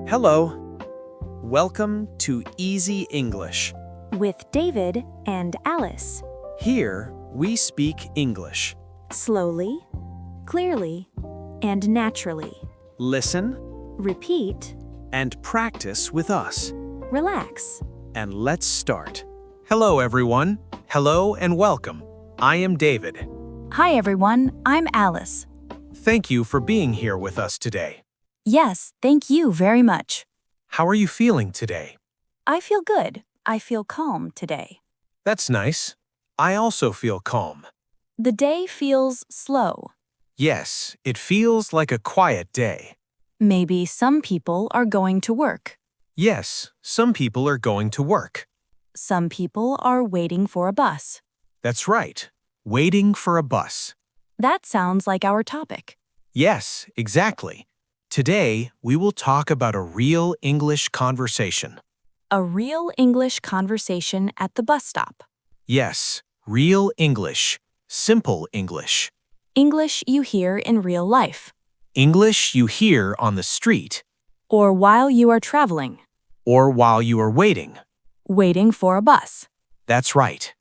Hello. Welcome to Easy English. With David and Alice. Here, we speak English. Slowly, clearly, and naturally. Listen Repeat, and practice with us. relax. And let's start. Hello, everyone. Hello and welcome. I am David. Hi everyone, I'm Alice. Thank you for being here with us today. Yes, thank you very much. How are you feeling today? I feel good. I feel calm today. That's nice. I also feel calm. The day feels slow. Yes, it feels like a quiet day. Maybe some people are going to work. Yes, some people are going to work. Some people are waiting for a bus. That's right. Waiting for a bus. That sounds like our topic. Yes, exactly. Today, we will talk about a real English conversation. A real English conversation at the bus stop. Yes, real English. Simple English. English you hear in real life. English you hear on the street Or while you are traveling. or while you are waiting. Waiting for a bus. That's right.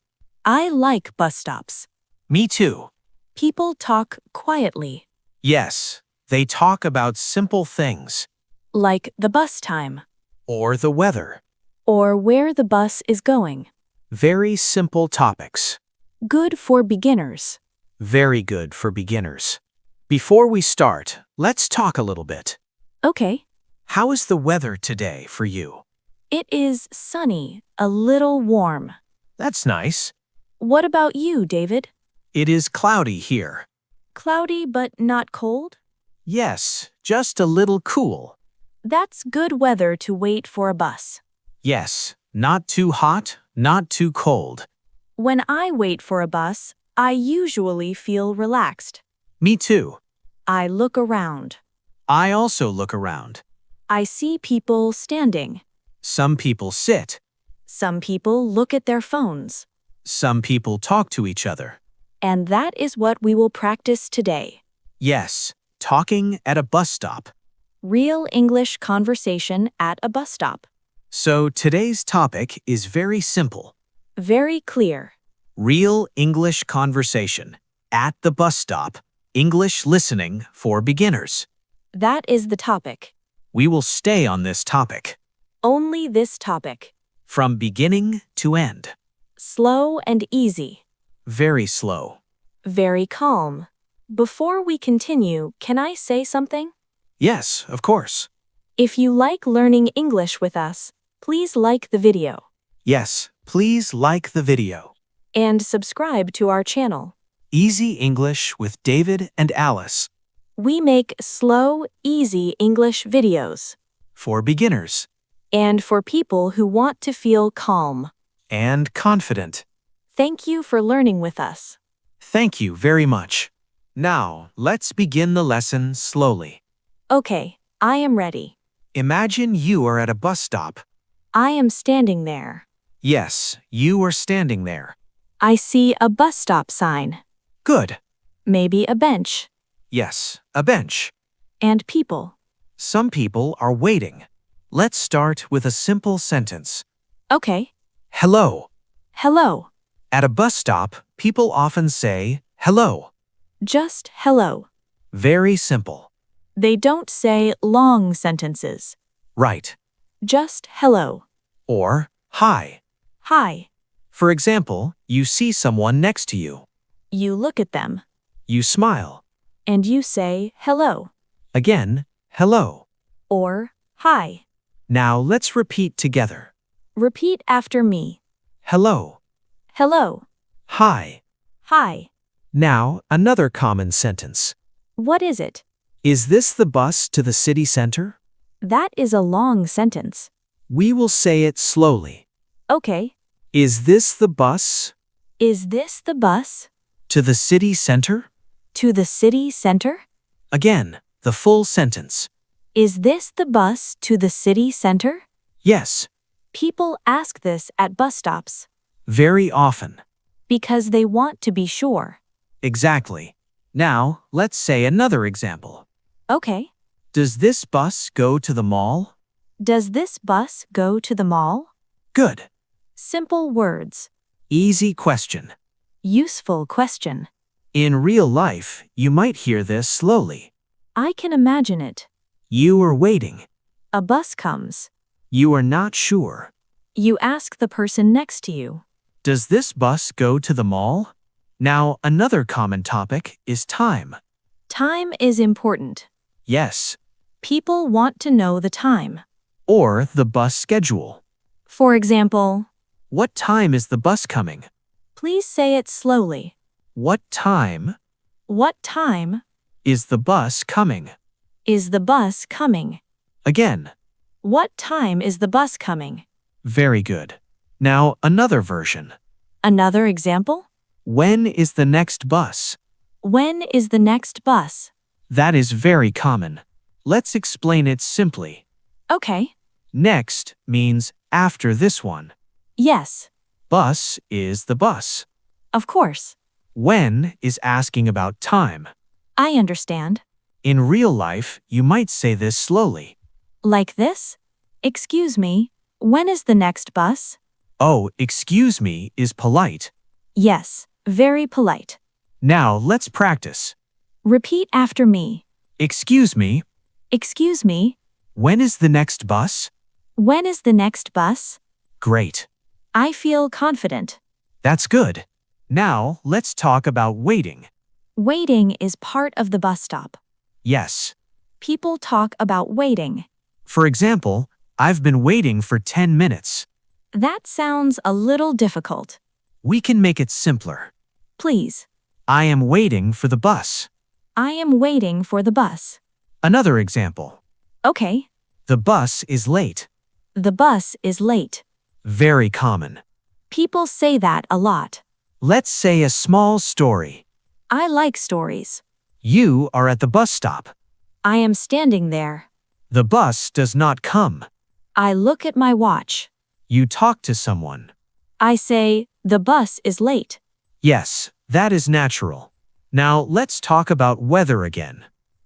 I like bus stops. Me too. People talk quietly, Yes, they talk about simple things like the bus time, or the weather. or where the bus is going. Very simple topics. Good for beginners. Very good for beginners. Before we start, let's talk a little bit. Okay, How is the weather today for you? it is sunny, a little warm. That's nice. What about you, David? It is cloudy here. Cloudy but not cold? Yes, just a little cool. That's good weather to wait for a bus. Yes, not too hot, not too cold. When I wait for a bus, I usually feel relaxed. Me too. I look around. I also look around. I see people standing. Some people sit. Some people look at their phones. Some people talk to each other. And that is what we will practice today. Yes, talking at a bus stop. Real English conversation at a bus stop. So today's topic is very simple. Very clear. Real English conversation at the bus stop. English listening for beginners. That is the topic. We will stay on this topic Only this topic. from beginning to end. Slow and easy. Very slow. Very calm. Before we continue, can I say something? Yes, of course. If you like learning English with us, please like the video Yes, please like the video. and subscribe to our channel. Easy English with David and Alice We make slow, easy English videos for beginners and for people who want to feel calm. and confident. Thank you for learning with us. Thank you very much. Now, let's begin the lesson slowly. Okay, I am ready. Imagine you are at a bus stop. I am standing there. Yes, you are standing there. I see a bus stop sign, Good. maybe a bench, Yes, a bench. and people. Some people are waiting. Let's start with a simple sentence. Okay, Hello. hello. At a bus stop, people often say hello. Just hello. Very simple. They don't say long sentences. Right. Just hello. Or hi. Hi. For example, you see someone next to you. You look at them, You smile. and you say hello Again, hello. or hi. Now let's repeat together. Repeat after me. Hello. Hello. Hi. Hi. Now, another common sentence. What is it? Is this the bus to the city center? That is a long sentence. We will say it slowly. Okay. Is this the bus Is this the bus to the city center? to the city center? Again, the full sentence. Is this the bus to the city center? Yes, People ask this at bus stops very often. because they want to be sure. Exactly. Now, let's say another example. Okay. Does this bus go to the mall? Does this bus go to the mall? Good. Simple words. Easy question. Useful question. In real life, you might hear this slowly. I can imagine it. You are waiting. A bus comes. You are not sure. You ask the person next to you. Does this bus go to the mall? Now, another common topic is time. Time is important. Yes. People want to know the time. Or the bus schedule. For example, What time is the bus coming? please say it slowly. What time What time is the bus coming? is the bus coming? Again. What time is the bus coming? Very good. Now, another version. Another example? When is the next bus? When is the next bus? That is very common. Let's explain it simply. Okay. Next means after this one. Yes. Bus is the bus. Of course. When is asking about time. I understand. In real life, you might say this slowly. Like this? Excuse me, when is the next bus? Oh, excuse me is polite. Yes, very polite. Now let's practice. Repeat after me. Excuse me, Excuse me, when is the next bus? when is the next bus? Great. I feel confident. That's good. Now let's talk about waiting. Waiting is part of the bus stop. Yes. People talk about waiting. For example, I've been waiting for 10 minutes. That sounds a little difficult. We can make it simpler. Please. I am waiting for the bus. I am waiting for the bus. Another example. Okay. The bus is late. The bus is late. Very common. People say that a lot. Let's say a small story. I like stories. You are at the bus stop. I am standing there. The bus does not come. I look at my watch. You talk to someone. I say, the bus is late. Yes, that is natural. Now let's talk about weather again.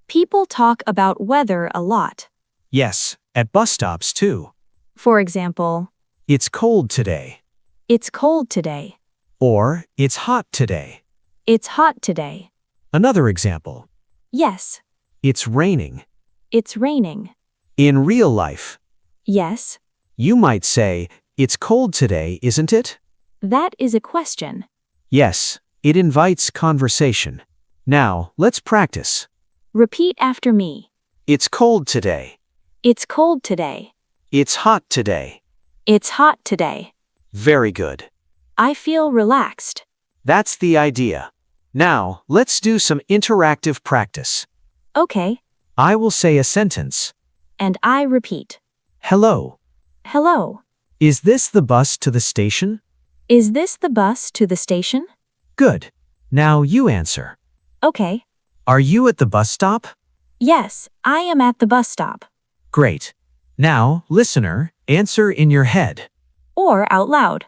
People talk about weather a lot. Yes, at bus stops too. For example, It's cold today. it's cold today. Or it's hot today. It's hot today. Another example. Yes, It's raining. it's raining. In real life, Yes, you might say, it's cold today, isn't it? that is a question. Yes, it invites conversation. Now, let's practice. Repeat after me. It's cold today. It's cold today. It's hot today. It's hot today. Very good. I feel relaxed. That's the idea. Now, let's do some interactive practice. Okay, I will say a sentence. and I repeat. Hello. Hello. Is this the bus to the station? Is this the bus to the station? Good. Now you answer. Okay. Are you at the bus stop? Yes, I am at the bus stop. Great. Now, listener, answer in your head. Or out loud.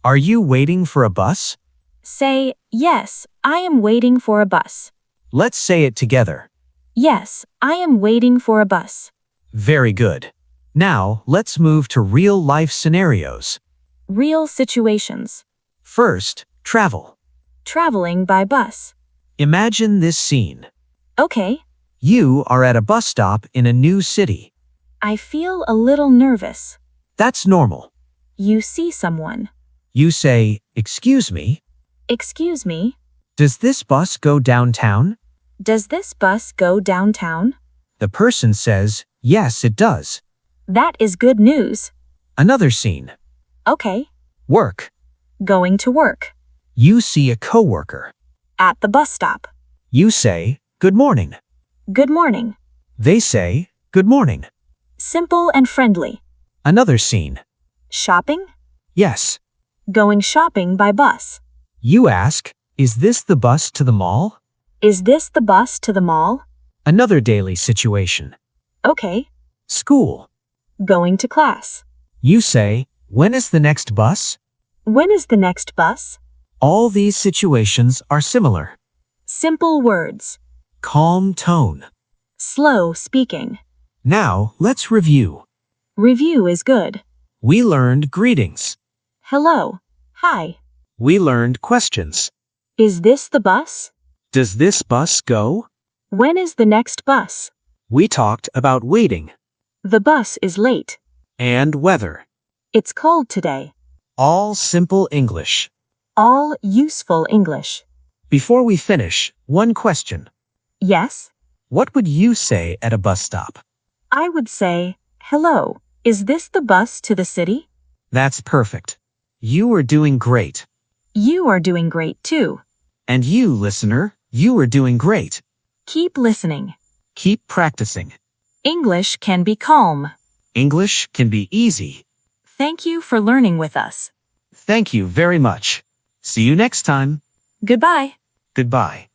Are you waiting for a bus? Say, yes, I am waiting for a bus. Let's say it together. Yes, I am waiting for a bus. Very good. Now, let's move to real-life scenarios. Real situations. First, travel. Traveling by bus. Imagine this scene. Okay, You are at a bus stop in a new city. I feel a little nervous. That's normal. You see someone. You say, "Excuse me, Excuse me, does this bus go downtown?" does this bus go downtown? The person says, "Yes, it does." That is good news. Another scene. Okay, Work. going to work. You see a coworker. At the bus stop. You say, "Good morning." Good morning. They say, "Good morning." Simple and friendly. Another scene. Shopping? Yes. Going shopping by bus. You ask, "Is this the bus to the mall?" Is this the bus to the mall? Another daily situation. Okay, School. going to class. You say, "When is the next bus?" When is the next bus? All these situations are similar. Simple words. Calm tone. Slow speaking. Now, let's review. Review is good. We learned greetings. Hello. Hi. We learned questions. Is this the bus? Does this bus go? When is the next bus? We talked about waiting The bus is late. and weather. It's cold today. All simple English. All useful English. Before we finish, one question. Yes? What would you say at a bus stop? I would say, hello. Is this the bus to the city? That's perfect. You are doing great. You are doing great too. And you, listener, you are doing great. Keep listening. Keep practicing. English can be calm. English can be easy. Thank you for learning with us. Thank you very much. See you next time. Goodbye. Goodbye.